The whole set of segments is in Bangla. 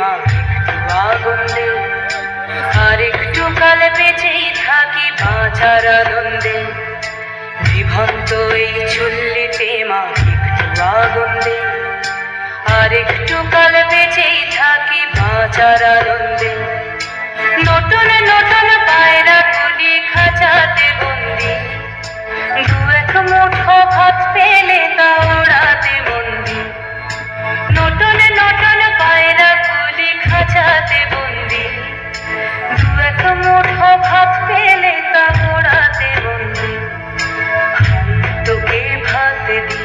মা একটু আগুন দে, আর একটু কাল বেঁচেই থাকি বাঁচার আনন্দে। বিভন্ত এই চুল্লিতে মা একটু আগুন দে, আর একটু কাল বেঁচেই থাকি বাঁচার আনন্দে। নতুন নতুন পায়রা গুলি খাঁচাতে বন্দি, দু এক মুঠো ভাত পেলে তা ওড়াতে বন্দি। নতুন নতুন পায়রা গুলি খাঁচাতে বন্দি, দু এক মুঠো ভাত পেলে তা ওড়াতে বন্দি। তোকে ভাত দি,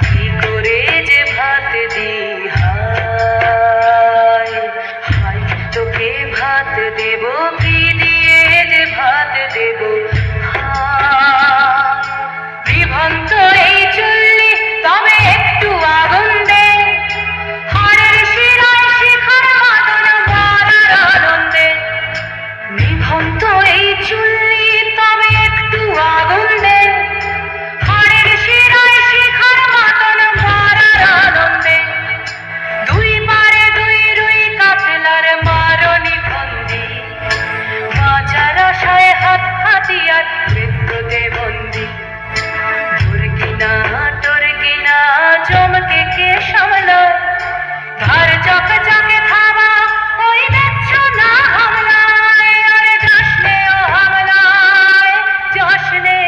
কি করে যে ভাত দি, হায় হায় তোকে ভাত দেব, কি দিয়ে যে ভাত দেব, হায়। বিভন্ত এই চুল্লি তবে একটু আগুন দে, হাড়ের শিরায় শিখার মাদন মারার আনন্দে। বিভন্ত এই চুল্লি তবে একটু আগুন দে, হাড়ের শিরায় শিখার মাদন মারার আনন্দে। দুই পারে দুই রুই কাফেলার মারণি ফন্দি, বাঁচার আশায় হাত হাতিয়ার মৃত্যুতে বন্দি। তোর কিনা জমকে কে সামলায়, ধার চকে চকে থামা ওই দেখছো না হামলায়, আরে যাসনে ও হামলায় যাসনে।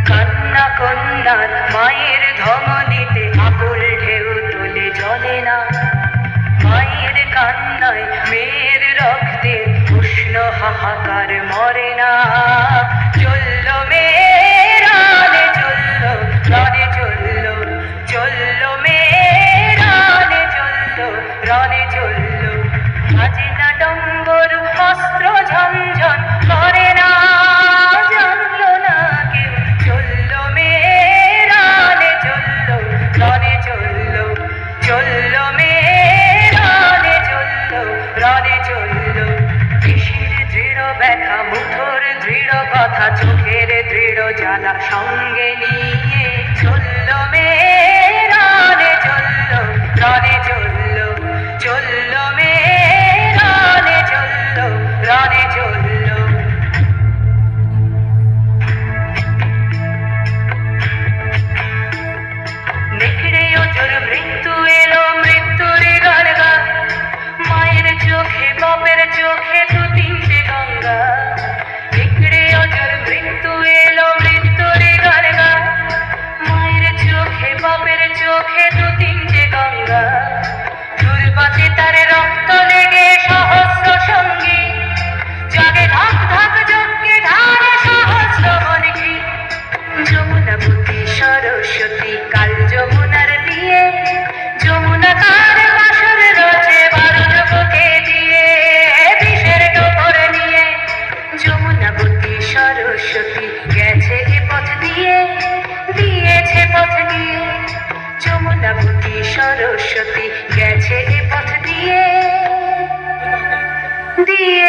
কান্না কন্যার মায়ের ধমনীতে আকুল ঢেউ তোলে জলে না, মায়ের কান্নায় মেয়ের রক্তে উষ্ণ হাহাকার মরে না। চলল মেয়ে রানে চলল, রানে চলল, চলল মেয়ে রানে চলল, রানে চলল। বাজে না ডম্বর অস্ত্র ঝনঝন করে না, জানলো না কেউ। চলল মেয়ে রানে চলল, রানে চলল, চলল মেয়ে রানে চলল, রানে চলল। কৃষির দৃঢ় ব্যথা, মুঠোর দৃঢ় কথা, চোখের দৃঢ় জ্বালা সঙ্গে নিয়ে চলল মেয়ে রানে চলল, রানে চলল, চলল মেয়ে রানে চলল, রানে চলল। নেকড়ে অজর মৃত্যু এলো, মৃত্যুর গান গা, মায়ের চোখে বাপের চোখে দু তিনটে গঙ্গা। নেকড়ে অজর মৃত্যু এলো, মৃত্যুর গান গা, মায়ের চোখে বাপের চোখে দু তিনটে গঙ্গা। দুর্বাতে তার রক্ত লেগে সহস্র সঙ্গী, জাগে ধাক ধাক যজ্ঞে ঢালে সহস্র বনঘি। যমুনাবতী সরস্বতী কাল যমুনার বিয়ে, যমুনা কার বাসর রচে বারুদ বুকে দিয়ে, বিষের টোপর নিয়ে। যমুনাবতী সরস্বতী গেছে এ পথ দিয়ে, দিয়েছে পথ দিয়ে। যমুনাবতী সরস্বতী গেছে এ পথ দিয়ে, দিয়ে